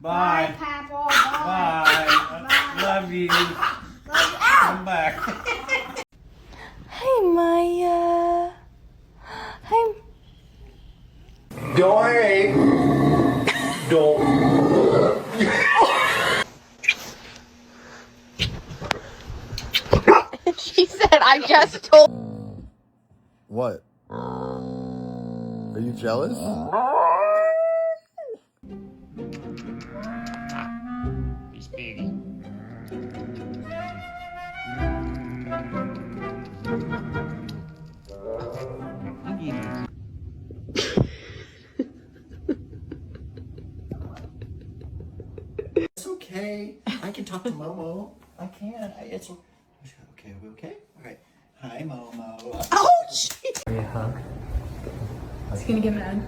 Bye, Bye. Papa. Bye. Bye. Love you. Love you. Come back. Hey, Maya. Hey. She said, I just told. What? Are you jealous? He's big. It's okay. I can talk to Momo. I can. It's okay. Are we okay? All right. Hi, Momo. Oh, jeez. He's gonna get mad.